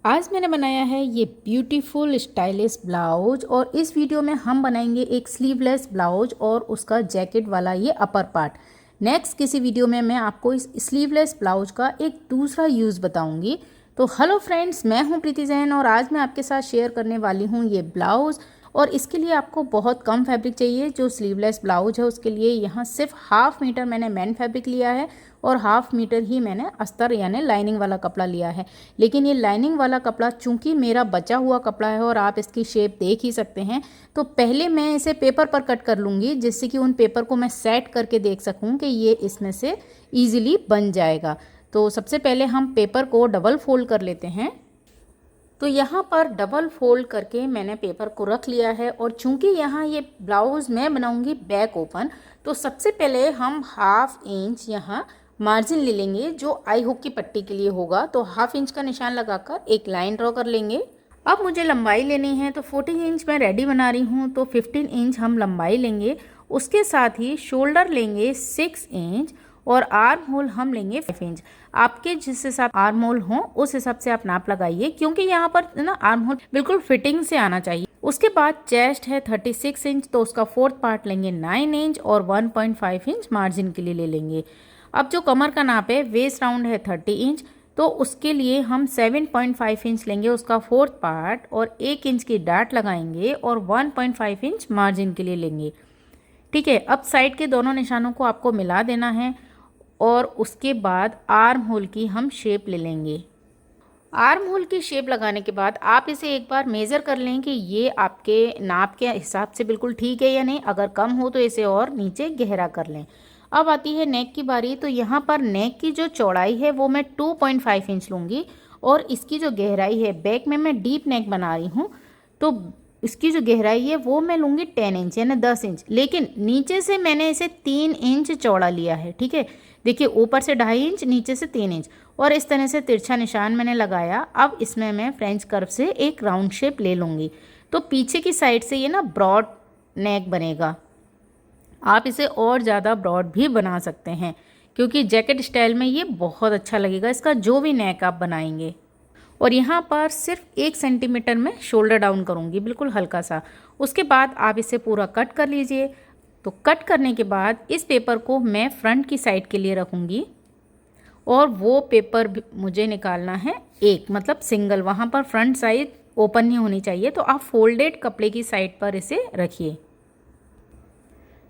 आज मैंने बनाया है ये ब्यूटीफुल स्टाइलिश ब्लाउज और इस वीडियो में हम बनाएंगे एक स्लीवलेस ब्लाउज और उसका जैकेट वाला ये अपर पार्ट। नेक्स्ट किसी वीडियो में मैं आपको इस स्लीवलेस ब्लाउज का एक दूसरा यूज़ बताऊंगी। तो हेलो फ्रेंड्स, मैं हूं प्रीति जैन और आज मैं आपके साथ शेयर करने वाली हूं ये ब्लाउज़। और इसके लिए आपको बहुत कम फैब्रिक चाहिए। जो स्लीवलेस ब्लाउज है उसके लिए यहाँ सिर्फ हाफ मीटर मैंने मैन फैब्रिक लिया है और हाफ मीटर ही मैंने अस्तर यानी लाइनिंग वाला कपड़ा लिया है। लेकिन ये लाइनिंग वाला कपड़ा चूंकि मेरा बचा हुआ कपड़ा है और आप इसकी शेप देख ही सकते हैं, तो पहले मैं इसे पेपर पर कट कर लूँगी जिससे कि उन पेपर को मैं सेट करके देख सकूँ कि ये इसमें से ईजिली बन जाएगा। तो सबसे पहले हम पेपर को डबल फोल्ड कर लेते हैं। तो यहाँ पर डबल फोल्ड करके मैंने पेपर को रख लिया है और चूंकि यहाँ ये ब्लाउज़ मैं बनाऊंगी बैक ओपन, तो सबसे पहले हम हाफ इंच यहाँ मार्जिन ले लेंगे जो आई हुक की पट्टी के लिए होगा। तो हाफ इंच का निशान लगाकर एक लाइन ड्रॉ कर लेंगे। अब मुझे लंबाई लेनी है तो 14 इंच मैं रेडी बना रही हूँ, तो 15 इंच हम लंबाई लेंगे। उसके साथ ही शोल्डर लेंगे 6 इंच और आर्म होल हम लेंगे 5 इंच। आपके जिस हिसाब आर्म होल हो उस हिसाब से आप नाप लगाइए, क्योंकि यहाँ पर ना आर्म होल बिल्कुल फिटिंग से आना चाहिए। उसके बाद चेस्ट है 36 इंच, तो उसका फोर्थ पार्ट लेंगे 9 इंच और 1.5 इंच मार्जिन के लिए ले लेंगे। अब जो कमर का नाप है, वेस्ट राउंड है 30 इंच, तो उसके लिए हम 7.5 इंच लेंगे उसका फोर्थ पार्ट और 1 इंच की डाट लगाएंगे और 1.5 इंच मार्जिन के लिए लेंगे। ठीक है, अब साइड के दोनों निशानों को आपको मिला देना है और उसके बाद आर्म होल की हम शेप ले लेंगे। आर्म होल की शेप लगाने के बाद आप इसे एक बार मेज़र कर लें कि ये आपके नाप के हिसाब से बिल्कुल ठीक है या नहीं। अगर कम हो तो इसे और नीचे गहरा कर लें। अब आती है नेक की बारी। तो यहाँ पर नेक की जो चौड़ाई है वो मैं 2.5 इंच लूँगी और इसकी जो गहराई है, बैक में मैं डीप नेक बना रही हूँ, तो इसकी जो गहराई है वो मैं लूँगी 10 इंच यानी 10 इंच। लेकिन नीचे से मैंने इसे 3 इंच चौड़ा लिया है। ठीक है, देखिए ऊपर से 2.5 इंच, नीचे से 3 इंच और इस तरह से तिरछा निशान मैंने लगाया। अब इसमें मैं फ्रेंच कर्व से एक राउंड शेप ले लूँगी। तो पीछे की साइड से ये ना ब्रॉड नेक बनेगा। आप इसे और ज़्यादा ब्रॉड भी बना सकते हैं क्योंकि जैकेट स्टाइल में ये बहुत अच्छा लगेगा, इसका जो भी नेक आप बनाएंगे। और यहाँ पर सिर्फ 1 सेंटीमीटर में शोल्डर डाउन करूँगी, बिल्कुल हल्का सा। उसके बाद आप इसे पूरा कट कर लीजिए। तो कट करने के बाद इस पेपर को मैं फ्रंट की साइड के लिए रखूँगी और वो पेपर मुझे निकालना है एक, मतलब सिंगल। वहाँ पर फ्रंट साइड ओपन नहीं होनी चाहिए, तो आप फोल्डेड कपड़े की साइड पर इसे रखिए।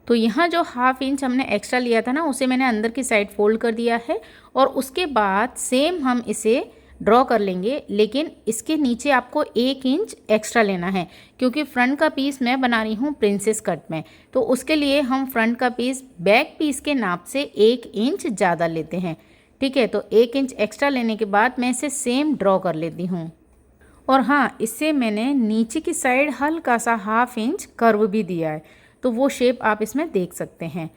तो यहाँ जो हाफ इंच हमने एक्स्ट्रा लिया था ना, उसे मैंने अंदर की साइड फोल्ड कर दिया है और उसके बाद सेम हम इसे ड्रॉ कर लेंगे। लेकिन इसके नीचे आपको 1 इंच एक्स्ट्रा लेना है क्योंकि फ्रंट का पीस मैं बना रही हूँ प्रिंसेस कट में। तो उसके लिए हम फ्रंट का पीस बैक पीस के नाप से 1 इंच ज़्यादा लेते हैं। ठीक है, तो 1 इंच एक्स्ट्रा लेने के बाद मैं इसे सेम ड्रॉ कर लेती हूँ। और हाँ, इससे मैंने नीचे की साइड हल्का सा हाफ इंच कर्व भी दिया है, तो वो शेप आप इसमें देख सकते हैं।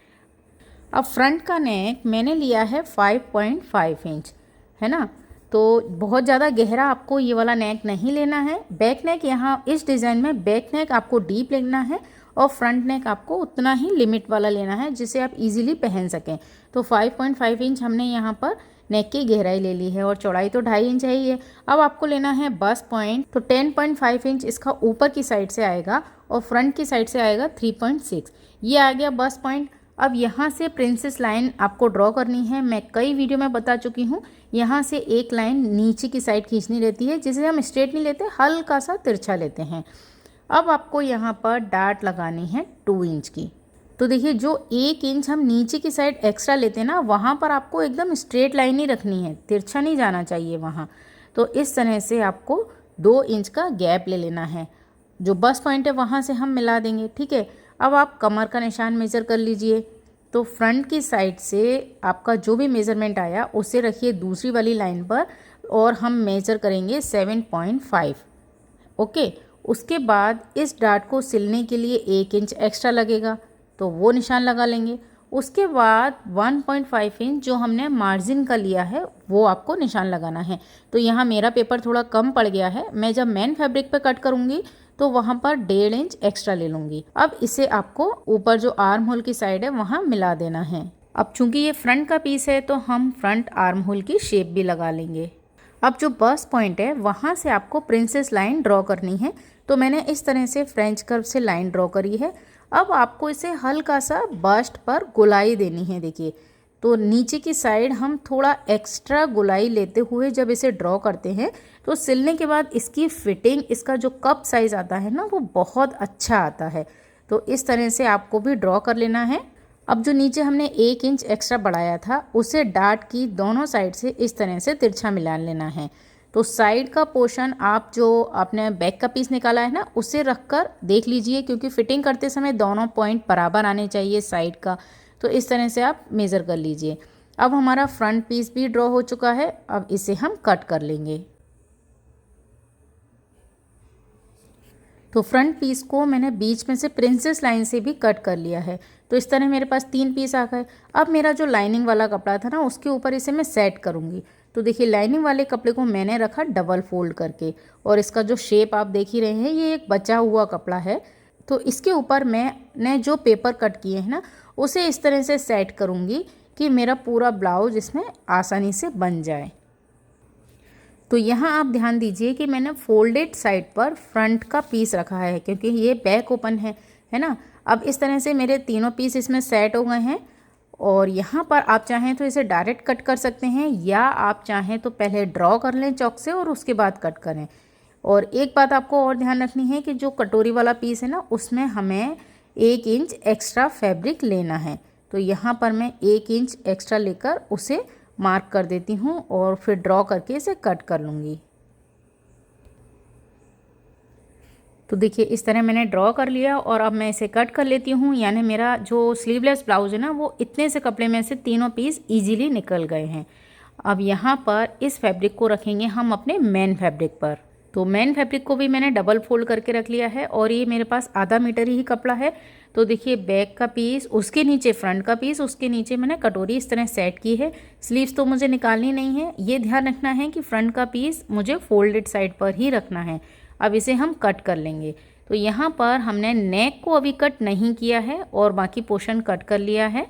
अब फ्रंट का नेक मैंने लिया है 5.5 इंच, है ना। तो बहुत ज़्यादा गहरा आपको ये वाला नेक नहीं लेना है। बैक नेक यहाँ इस डिज़ाइन में बैक नेक आपको डीप लेना है और फ्रंट नेक आपको उतना ही लिमिट वाला लेना है जिसे आप इजीली पहन सकें। तो 5.5 इंच हमने यहाँ पर नेक की गहराई ले ली है और चौड़ाई तो 2.5 इंच है ही है। अब आपको लेना है बस पॉइंट, तो 10.5 इंच इसका ऊपर की साइड से आएगा और फ्रंट की साइड से आएगा 3.6। ये आ गया बस पॉइंट। अब यहाँ से प्रिंसेस लाइन आपको ड्रॉ करनी है। मैं कई वीडियो में बता चुकी हूँ, यहाँ से एक लाइन नीचे की साइड खींचनी रहती है जिसे हम स्ट्रेट नहीं लेते, हल्का सा तिरछा लेते हैं। अब आपको यहाँ पर डाट लगानी है 2 इंच की। तो देखिए, जो 1 इंच हम नीचे की साइड एक्स्ट्रा लेते हैं ना, वहाँ पर आपको एकदम स्ट्रेट लाइन ही रखनी है, तिरछा नहीं जाना चाहिए वहाँ। तो इस तरह से आपको 2 इंच का गैप ले लेना है। जो बस पॉइंट है वहाँ से हम मिला देंगे। ठीक है, अब आप कमर का निशान मेज़र कर लीजिए। तो फ्रंट की साइड से आपका जो भी मेज़रमेंट आया उसे रखिए दूसरी वाली लाइन पर और हम मेज़र करेंगे 7.5। ओके, उसके बाद इस डाट को सिलने के लिए 1 इंच एक्स्ट्रा लगेगा, तो वो निशान लगा लेंगे। उसके बाद 1.5 इंच जो हमने मार्जिन का लिया है वो आपको निशान लगाना है। तो यहाँ मेरा पेपर थोड़ा कम पड़ गया है, मैं जब मैन फैब्रिक पे कट करूँगी तो वहाँ पर 1.5 इंच एक्स्ट्रा ले लूँगी। अब इसे आपको ऊपर जो आर्म होल की साइड है वहाँ मिला देना है। अब चूंकि ये फ्रंट का पीस है तो हम फ्रंट आर्म होल की शेप भी लगा लेंगे। अब जो बस्ट पॉइंट है वहाँ से आपको प्रिंसेस लाइन ड्रॉ करनी है। तो मैंने इस तरह से फ्रेंच कर्व से लाइन ड्रॉ करी है। अब आपको इसे हल्का सा बस्ट पर गोलाई देनी है। देखिए, तो नीचे की साइड हम थोड़ा एक्स्ट्रा गोलाई लेते हुए जब इसे ड्रॉ करते हैं तो सिलने के बाद इसकी फिटिंग, इसका जो कप साइज़ आता है ना, वो बहुत अच्छा आता है। तो इस तरह से आपको भी ड्रॉ कर लेना है। अब जो नीचे हमने 1 इंच एक्स्ट्रा बढ़ाया था उसे डार्ट की दोनों साइड से इस तरह से तिरछा मिला लेना है। तो साइड का पोर्शन आप जो आपने बैक का पीस निकाला है ना, उसे रख कर देख लीजिए, क्योंकि फिटिंग करते समय दोनों पॉइंट बराबर आने चाहिए साइड का। तो इस तरह से आप मेज़र कर लीजिए। अब हमारा फ्रंट पीस भी ड्रॉ हो चुका है। अब इसे हम कट कर लेंगे। तो फ्रंट पीस को मैंने बीच में से प्रिंसेस लाइन से भी कट कर लिया है। तो इस तरह मेरे पास 3 पीस आ गए। अब मेरा जो लाइनिंग वाला कपड़ा था ना, उसके ऊपर इसे मैं सेट करूँगी। तो देखिए, लाइनिंग वाले कपड़े को मैंने रखा डबल फोल्ड करके, और इसका जो शेप आप देख ही रहे हैं, ये एक बचा हुआ कपड़ा है। तो इसके ऊपर मैंने जो पेपर कट किए हैं ना, उसे इस तरह से सेट करूँगी कि मेरा पूरा ब्लाउज इसमें आसानी से बन जाए। तो यहाँ आप ध्यान दीजिए कि मैंने फोल्डेड साइड पर फ्रंट का पीस रखा है, क्योंकि ये बैक ओपन है ना। अब इस तरह से मेरे तीनों पीस इसमें सेट हो गए हैं। और यहाँ पर आप चाहें तो इसे डायरेक्ट कट कर सकते हैं, या आप चाहें तो पहले ड्रॉ कर लें चॉक से और उसके बाद कट करें। और एक बात आपको और ध्यान रखनी है कि जो कटोरी वाला पीस है ना, उसमें हमें 1 इंच एक्स्ट्रा फैब्रिक लेना है। तो यहाँ पर मैं 1 इंच एक्स्ट्रा लेकर उसे मार्क कर देती हूँ और फिर ड्रॉ करके इसे कट कर लूँगी। तो देखिए, इस तरह मैंने ड्रॉ कर लिया और अब मैं इसे कट कर लेती हूँ। यानी मेरा जो स्लीवलेस ब्लाउज है ना, वो इतने से कपड़े में से तीनों पीस इजीली निकल गए हैं। अब यहाँ पर इस फैब्रिक को रखेंगे हम अपने मेन फैब्रिक पर। तो मेन फैब्रिक को भी मैंने डबल फोल्ड करके रख लिया है, और ये मेरे पास आधा मीटर ही कपड़ा है। तो देखिए, बैक का पीस, उसके नीचे फ्रंट का पीस, उसके नीचे मैंने कटोरी इस तरह सेट की है। स्लीव्स तो मुझे निकालनी नहीं है। ये ध्यान रखना है कि फ्रंट का पीस मुझे फोल्डेड साइड पर ही रखना है। अब इसे हम कट कर लेंगे। तो यहाँ पर हमने नेक को अभी कट नहीं किया है और बाकी पोर्शन कट कर लिया है।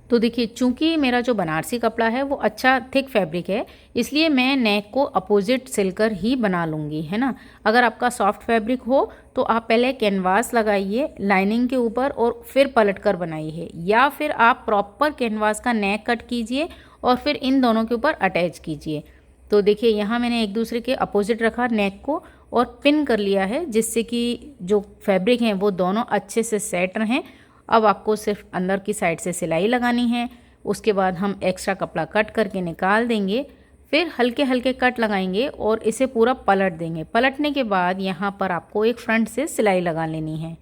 तो देखिए, चूंकि मेरा जो बनारसी कपड़ा है वो अच्छा थिक फैब्रिक है, इसलिए मैं नेक को अपोजिट सिलकर ही बना लूँगी, है ना। अगर आपका सॉफ्ट फैब्रिक हो तो आप पहले कैनवास लगाइए लाइनिंग के ऊपर और फिर पलट कर बनाइए, या फिर आप प्रॉपर कैनवास का नेक कट कीजिए और फिर इन दोनों के ऊपर अटैच कीजिए। तो देखिए, यहाँ मैंने एक दूसरे के अपोजिट रखा नेक को और पिन कर लिया है, जिससे कि जो फैब्रिक हैं वो दोनों अच्छे से सेट रहें। अब आपको सिर्फ अंदर की साइड से सिलाई लगानी है। उसके बाद हम एक्स्ट्रा कपड़ा कट करके निकाल देंगे, फिर हल्के हल्के कट लगाएंगे और इसे पूरा पलट देंगे। पलटने के बाद यहाँ पर आपको एक फ्रंट से सिलाई लगा लेनी है।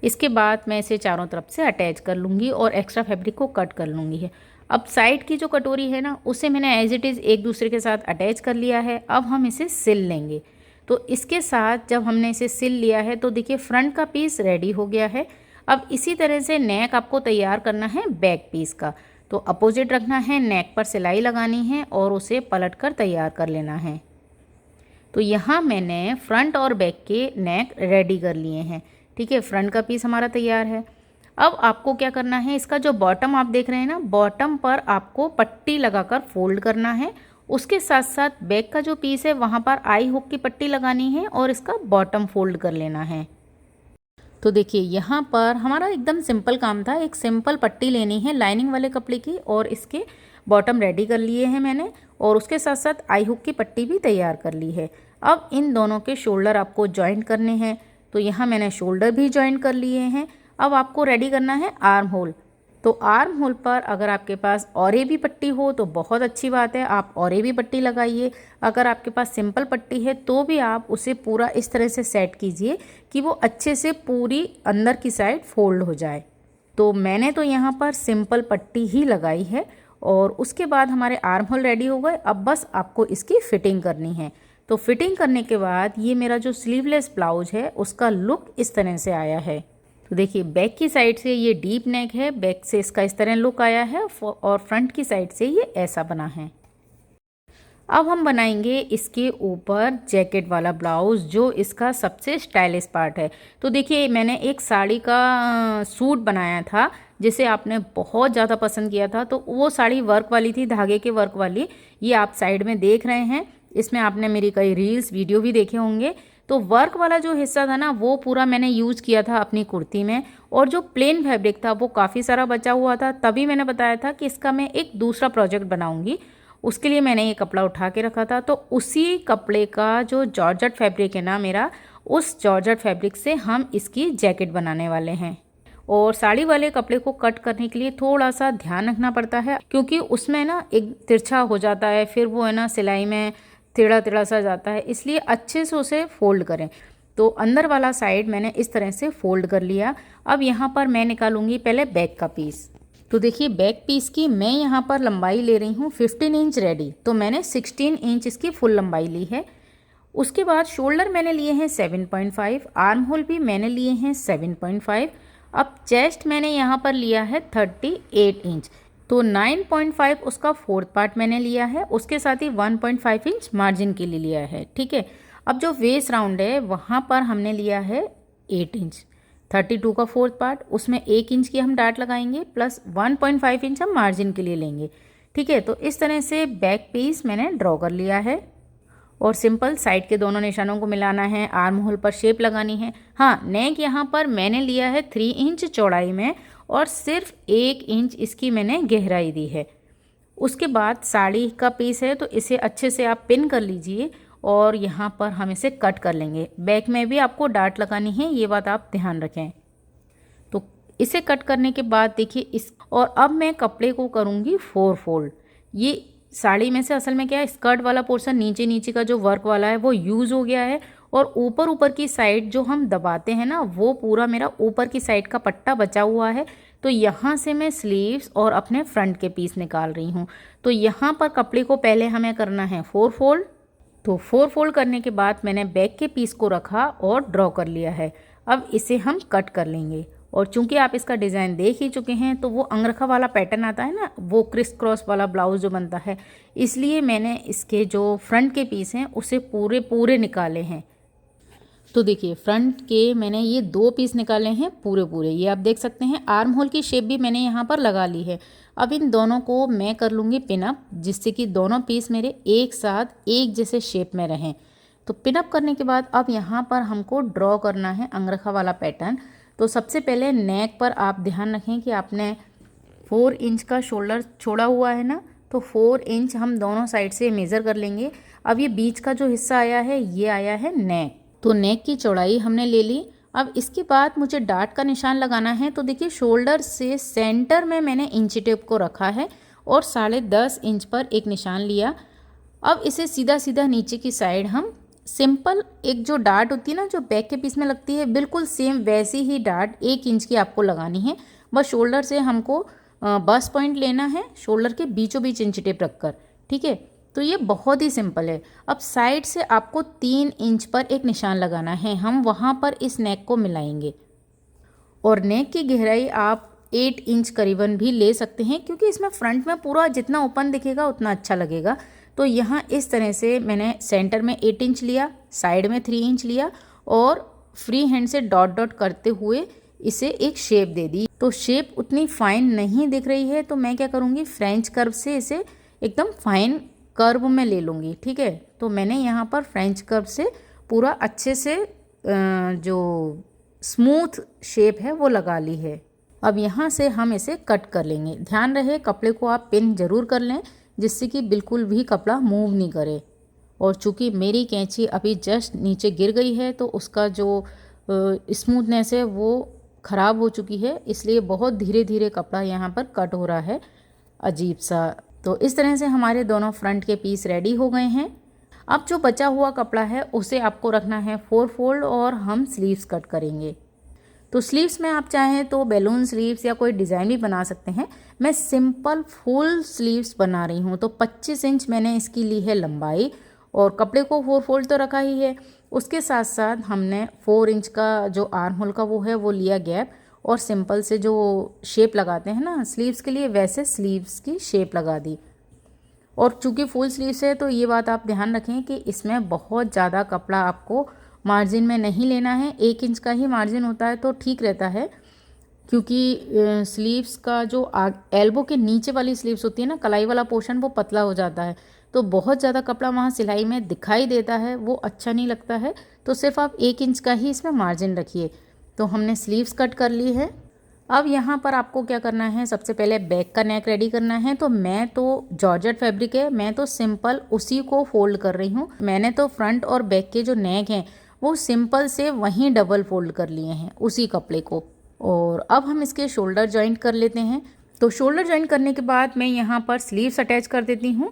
इसके बाद मैं इसे चारों तरफ से अटैच कर लूँगी और एक्स्ट्रा फैब्रिक को कट कर लूँगी। अब साइड की जो कटोरी है ना, उसे मैंने एज इट इज़ एक दूसरे के साथ अटैच कर लिया है। अब हम इसे सिल लेंगे। तो इसके साथ जब हमने इसे सिल लिया है तो देखिए, फ्रंट का पीस रेडी हो गया है। अब इसी तरह से नेक आपको तैयार करना है बैक पीस का। तो अपोजिट रखना है, नेक पर सिलाई लगानी है और उसे पलट कर तैयार कर लेना है। तो यहाँ मैंने फ्रंट और बैक के नेक रेडी कर लिए हैं। ठीक है, फ्रंट का पीस हमारा तैयार है। अब आपको क्या करना है, इसका जो बॉटम आप देख रहे हैं ना, बॉटम पर आपको पट्टी लगाकर फोल्ड करना है। उसके साथ साथ बैक का जो पीस है वहाँ पर आई हुक की पट्टी लगानी है और इसका बॉटम फोल्ड कर लेना है। तो देखिए, यहाँ पर हमारा एकदम सिंपल काम था। एक सिंपल पट्टी लेनी है लाइनिंग वाले कपड़े की और इसके बॉटम रेडी कर लिए हैं मैंने, और उसके साथ साथ आई हुक की पट्टी भी तैयार कर ली है। अब इन दोनों के शोल्डर आपको जॉइंट करने हैं। तो यहाँ मैंने शोल्डर भी जॉइंट कर लिए हैं। अब आपको रेडी करना है आर्म होल। तो आर्म होल पर अगर आपके पास औरे भी पट्टी हो तो बहुत अच्छी बात है, आप औरे भी पट्टी लगाइए। अगर आपके पास सिंपल पट्टी है तो भी आप उसे पूरा इस तरह से सेट कीजिए कि वो अच्छे से पूरी अंदर की साइड फोल्ड हो जाए। तो मैंने तो यहाँ पर सिंपल पट्टी ही लगाई है और उसके बाद हमारे आर्म होल रेडी हो गए। अब बस आपको इसकी फिटिंग करनी है। तो फिटिंग करने के बाद ये मेरा जो स्लीवलेस ब्लाउज है उसका लुक इस तरह से आया है। तो देखिए, बैक की साइड से ये डीप नेक है, बैक से इसका इस तरह लुक आया है और फ्रंट की साइड से ये ऐसा बना है। अब हम बनाएंगे इसके ऊपर जैकेट वाला ब्लाउज, जो इसका सबसे स्टाइलिश पार्ट है। तो देखिए, मैंने एक साड़ी का सूट बनाया था, जिसे आपने बहुत ज़्यादा पसंद किया था, तो वो साड़ी वर्क वाली थी, धागे के वर्क वाली। ये आप साइड में देख रहे हैं, इसमें आपने मेरी कई रील्स वीडियो भी देखे होंगे। तो वर्क वाला जो हिस्सा था ना, वो पूरा मैंने यूज़ किया था अपनी कुर्ती में, और जो प्लेन फैब्रिक था वो काफ़ी सारा बचा हुआ था। तभी मैंने बताया था कि इसका मैं एक दूसरा प्रोजेक्ट बनाऊंगी, उसके लिए मैंने ये कपड़ा उठा के रखा था। तो उसी कपड़े का जो जॉर्जेट फैब्रिक है ना मेरा, उस जॉर्जेट फैब्रिक से हम इसकी जैकेट बनाने वाले हैं। और साड़ी वाले कपड़े को कट करने के लिए थोड़ा सा ध्यान रखना पड़ता है, क्योंकि उसमें ना एक तिरछा हो जाता है, फिर वो है ना सिलाई में टेढ़ा टेढ़ा सा जाता है, इसलिए अच्छे से उसे फोल्ड करें। तो अंदर वाला साइड मैंने इस तरह से फोल्ड कर लिया। अब यहाँ पर मैं निकालूंगी पहले बैक का पीस। तो देखिए बैक पीस की मैं यहाँ पर लंबाई ले रही हूँ 15 इंच रेडी, तो मैंने 16 इंच इसकी फुल लंबाई ली है। उसके बाद शोल्डर मैंने लिए हैं 7.5, आर्म होल भी मैंने लिए हैं 7.5। अब चेस्ट मैंने यहाँ पर लिया है 38 इंच, तो 9.5 उसका फोर्थ पार्ट मैंने लिया है, उसके साथ ही 1.5 इंच मार्जिन के लिए लिया है, ठीक है। अब जो वेस्ट राउंड है वहाँ पर हमने लिया है 8 इंच, 32 का फोर्थ पार्ट, उसमें 1 इंच की हम डाट लगाएंगे, प्लस 1.5 इंच हम मार्जिन के लिए लेंगे, ठीक है। तो इस तरह से बैक पीस मैंने ड्रॉ कर लिया है, और सिंपल साइड के दोनों निशानों को मिलाना है, आर्म होल पर शेप लगानी है। हाँ, नेक यहाँ पर मैंने लिया है 3 इंच चौड़ाई में, और सिर्फ 1 इंच इसकी मैंने गहराई दी है। उसके बाद साड़ी का पीस है, तो इसे अच्छे से आप पिन कर लीजिए, और यहाँ पर हम इसे कट कर लेंगे। बैक में भी आपको डाट लगानी है, ये बात आप ध्यान रखें। तो इसे कट करने के बाद देखिए इस, और अब मैं कपड़े को करूँगी 4 फोल्ड। ये साड़ी में से असल में क्या है, स्कर्ट वाला पोर्शन नीचे नीचे का जो वर्क वाला है वो यूज़ हो गया है, और ऊपर ऊपर की साइड जो हम दबाते हैं ना, वो पूरा मेरा ऊपर की साइड का पट्टा बचा हुआ है। तो यहाँ से मैं स्लीव्स और अपने फ्रंट के पीस निकाल रही हूँ। तो यहाँ पर कपड़े को पहले हमें करना है 4 फोल्ड। तो 4 फोल्ड करने के बाद मैंने बैक के पीस को रखा और ड्रॉ कर लिया है। अब इसे हम कट कर लेंगे, और चूंकि आप इसका डिज़ाइन देख ही चुके हैं, तो वो अंगरखा वाला पैटर्न आता है ना, वो क्रिस क्रॉस वाला ब्लाउज जो बनता है, इसलिए मैंने इसके जो फ्रंट के पीस हैं उसे पूरे पूरे निकाले हैं। तो देखिए फ्रंट के मैंने ये 2 पीस निकाले हैं पूरे पूरे, ये आप देख सकते हैं। आर्म होल की शेप भी मैंने यहाँ पर लगा ली है। अब इन दोनों को मैं कर लूँगी पिनअप, जिससे कि दोनों पीस मेरे एक साथ एक जैसे शेप में रहें। तो पिनअप करने के बाद अब यहाँ पर हमको ड्रॉ करना है अंगरखा वाला पैटर्न। तो सबसे पहले नेक पर आप ध्यान रखें कि आपने 4 इंच का शोल्डर छोड़ा हुआ है ना, तो 4 इंच हम दोनों साइड से मेज़र कर लेंगे। अब ये बीच का जो हिस्सा आया है, ये आया है नेक, तो नेक की चौड़ाई हमने ले ली। अब इसके बाद मुझे डाट का निशान लगाना है। तो देखिए शोल्डर से सेंटर में मैंने इंची टेप को रखा है, और 10.5 इंच पर एक निशान लिया। अब इसे सीधा सीधा नीचे की साइड हम सिंपल एक जो डाट होती है ना, जो बैक के पीस में लगती है, बिल्कुल सेम वैसी ही डाट 1 इंच की आपको लगानी है। बस शोल्डर से हमको बस पॉइंट लेना है, शोल्डर के बीचों बीच इंची टेप रखकर, ठीक है। तो ये बहुत ही सिंपल है। अब साइड से आपको 3 इंच पर एक निशान लगाना है, हम वहाँ पर इस नेक को मिलाएंगे। और नेक की गहराई आप 8 इंच करीबन भी ले सकते हैं, क्योंकि इसमें फ्रंट में पूरा जितना ओपन दिखेगा उतना अच्छा लगेगा। तो यहाँ इस तरह से मैंने सेंटर में 8 इंच लिया, साइड में 3 इंच लिया, और फ्री हैंड से डॉट डॉट करते हुए इसे एक शेप दे दी। तो शेप उतनी फाइन नहीं दिख रही है, तो मैं क्या करूँगी, फ्रेंच कर्व से इसे एकदम फाइन कर्व में ले लूँगी, ठीक है। तो मैंने यहाँ पर फ्रेंच कर्व से पूरा अच्छे से जो स्मूथ शेप है वो लगा ली है। अब यहाँ से हम इसे कट कर लेंगे। ध्यान रहे कपड़े को आप पिन जरूर कर लें, जिससे कि बिल्कुल भी कपड़ा मूव नहीं करे। और चूँकि मेरी कैंची अभी जस्ट नीचे गिर गई है, तो उसका जो स्मूथनेस है वो ख़राब हो चुकी है, इसलिए बहुत धीरे धीरे कपड़ा यहाँ पर कट हो रहा है अजीब सा। तो इस तरह से हमारे दोनों फ्रंट के पीस रेडी हो गए हैं। अब जो बचा हुआ कपड़ा है उसे आपको रखना है 4 फोल्ड, और हम स्लीव्स कट करेंगे। तो स्लीव्स में आप चाहें तो बैलून स्लीव्स या कोई डिज़ाइन भी बना सकते हैं। मैं सिंपल फुल स्लीव्स बना रही हूँ। तो 25 इंच मैंने इसकी ली है लंबाई, और कपड़े को 4 फोल्ड तो रखा ही है, उसके साथ साथ हमने 4 इंच का जो आर्म होल का वो है वो लिया गैप, और सिंपल से जो शेप लगाते हैं ना स्लीव्स के लिए, वैसे स्लीव्स की शेप लगा दी। और चूँकि फुल स्लीव्स है, तो ये बात आप ध्यान रखें कि इसमें बहुत ज़्यादा कपड़ा आपको मार्जिन में नहीं लेना है। 1 इंच का ही मार्जिन होता है तो ठीक रहता है, क्योंकि स्लीव्स का जो एल्बो के नीचे वाली स्लीव्स होती है ना, कलाई वाला पोर्शन, वो पतला हो जाता है, तो बहुत ज़्यादा कपड़ा वहाँ सिलाई में दिखाई देता है, वो अच्छा नहीं लगता है। तो सिर्फ आप 1 इंच का ही इसमें मार्जिन रखिए। तो हमने स्लीव्स कट कर ली है। अब यहाँ पर आपको क्या करना है, सबसे पहले बैक का नेक रेडी करना है। तो मैं तो जॉर्जेट फैब्रिक है, मैं तो सिंपल उसी को फोल्ड कर रही हूँ। मैंने तो फ्रंट और बैक के जो नेक हैं वो सिंपल से वहीं डबल फोल्ड कर लिए हैं उसी कपड़े को। और अब हम इसके शोल्डर जॉइंट कर लेते हैं। तो शोल्डर जॉइंट करने के बाद मैं यहाँ पर स्लीव्स अटैच कर देती हूँ,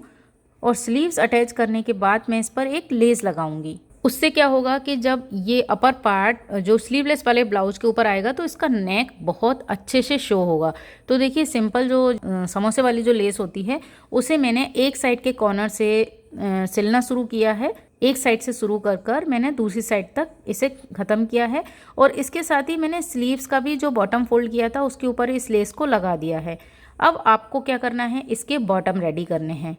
और स्लीव्स अटैच करने के बाद मैं इस पर एक लेस लगाऊंगी। उससे क्या होगा कि जब ये अपर पार्ट जो स्लीवलेस वाले ब्लाउज के ऊपर आएगा तो इसका नेक बहुत अच्छे से शो होगा। तो देखिए, सिंपल जो समोसे वाली जो लेस होती है उसे मैंने एक साइड के कॉर्नर से सिलना शुरू किया है। एक साइड से शुरू कर कर मैंने दूसरी साइड तक इसे ख़त्म किया है, और इसके साथ ही मैंने स्लीव्स का भी जो बॉटम फोल्ड किया था उसके ऊपर इस लेस को लगा दिया है। अब आपको क्या करना है, इसके बॉटम रेडी करने हैं।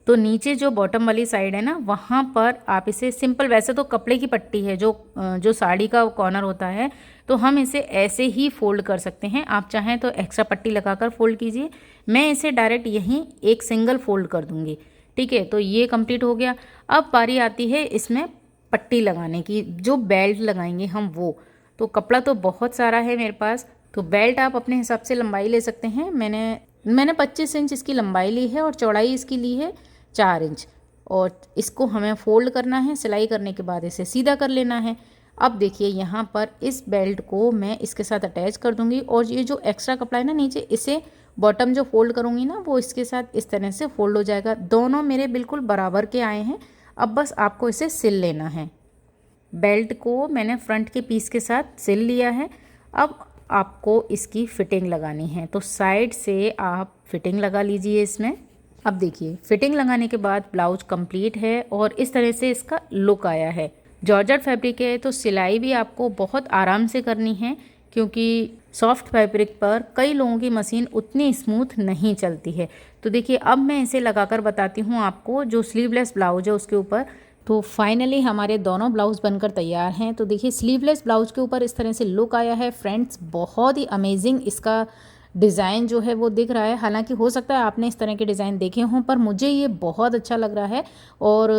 तो नीचे जो बॉटम वाली साइड है ना, वहाँ पर आप इसे सिंपल, वैसे तो कपड़े की पट्टी है जो साड़ी का कॉर्नर होता है, तो हम इसे ऐसे ही फोल्ड कर सकते हैं। आप चाहें तो एक्स्ट्रा पट्टी लगाकर फोल्ड कीजिए। मैं इसे डायरेक्ट यहीं एक सिंगल फोल्ड कर दूंगी। ठीक है, तो ये कंप्लीट हो गया। अब बारी आती है इसमें पट्टी लगाने की, जो बेल्ट लगाएंगे हम वो। तो कपड़ा तो बहुत सारा है मेरे पास, तो बेल्ट आप अपने हिसाब से लंबाई ले सकते हैं। मैंने 25 इंच इसकी लंबाई ली है और चौड़ाई इसकी ली है 4 इंच। और इसको हमें फोल्ड करना है, सिलाई करने के बाद इसे सीधा कर लेना है। अब देखिए, यहाँ पर इस बेल्ट को मैं इसके साथ अटैच कर दूंगी, और ये जो एक्स्ट्रा कपड़ा है ना नीचे, इसे बॉटम जो फोल्ड करूँगी ना, वो इसके साथ इस तरह से फोल्ड हो जाएगा। दोनों मेरे बिल्कुल बराबर के आए हैं। अब बस आपको इसे सिल लेना है। बेल्ट को मैंने फ्रंट के पीस के साथ सिल लिया है। अब आपको इसकी फिटिंग लगानी है, तो साइड से आप फिटिंग लगा लीजिए इसमें। अब देखिए, फिटिंग लगाने के बाद ब्लाउज कंप्लीट है और इस तरह से इसका लुक आया है। जॉर्जेट फैब्रिक है तो सिलाई भी आपको बहुत आराम से करनी है, क्योंकि सॉफ्ट फैब्रिक पर कई लोगों की मशीन उतनी स्मूथ नहीं चलती है। तो देखिए, अब मैं इसे लगाकर बताती हूँ आपको, जो स्लीवलेस ब्लाउज है उसके ऊपर। तो फाइनली हमारे दोनों ब्लाउज बनकर तैयार हैं। तो देखिए, स्लीवलेस ब्लाउज के ऊपर इस तरह से लुक आया है फ्रेंड्स। बहुत ही अमेजिंग इसका डिज़ाइन जो है वो दिख रहा है। हालांकि हो सकता है आपने इस तरह के डिज़ाइन देखे हों, पर मुझे ये बहुत अच्छा लग रहा है। और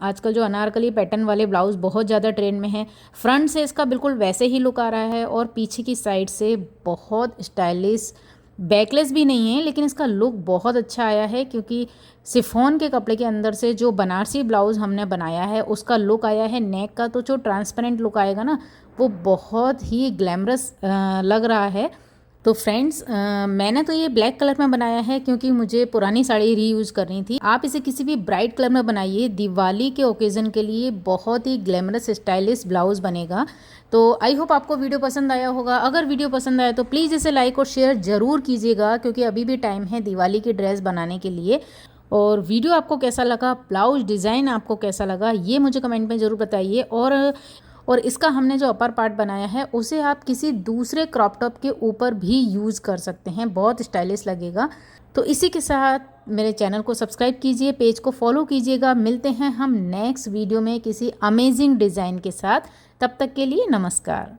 आजकल जो अनारकली पैटर्न वाले ब्लाउज़ बहुत ज़्यादा ट्रेंड में है। फ्रंट से इसका बिल्कुल वैसे ही लुक आ रहा है, और पीछे की साइड से बहुत स्टाइलिश, बैकलेस भी नहीं है, लेकिन इसका लुक बहुत अच्छा आया है। क्योंकि शिफॉन के कपड़े के अंदर से जो बनारसी ब्लाउज़ हमने बनाया है उसका लुक आया है नेक का, तो जो ट्रांसपेरेंट लुक आएगा ना, वो बहुत ही ग्लैमरस लग रहा है। तो फ्रेंड्स, मैंने तो ये ब्लैक कलर में बनाया है क्योंकि मुझे पुरानी साड़ी रीयूज़ करनी थी। आप इसे किसी भी ब्राइट कलर में बनाइए, दिवाली के ओकेज़न के लिए बहुत ही ग्लैमरस स्टाइलिश ब्लाउज़ बनेगा। तो आई होप आपको वीडियो पसंद आया होगा। अगर वीडियो पसंद आया तो प्लीज़ इसे लाइक और शेयर ज़रूर कीजिएगा, क्योंकि अभी भी टाइम है दिवाली की ड्रेस बनाने के लिए। और वीडियो आपको कैसा लगा, ब्लाउज डिज़ाइन आपको कैसा लगा, ये मुझे कमेंट में ज़रूर बताइए। और इसका हमने जो अपर पार्ट बनाया है उसे आप किसी दूसरे क्रॉप टॉप के ऊपर भी यूज़ कर सकते हैं, बहुत स्टाइलिश लगेगा। तो इसी के साथ मेरे चैनल को सब्सक्राइब कीजिए, पेज को फॉलो कीजिएगा। मिलते हैं हम नेक्स्ट वीडियो में किसी अमेजिंग डिज़ाइन के साथ। तब तक के लिए नमस्कार।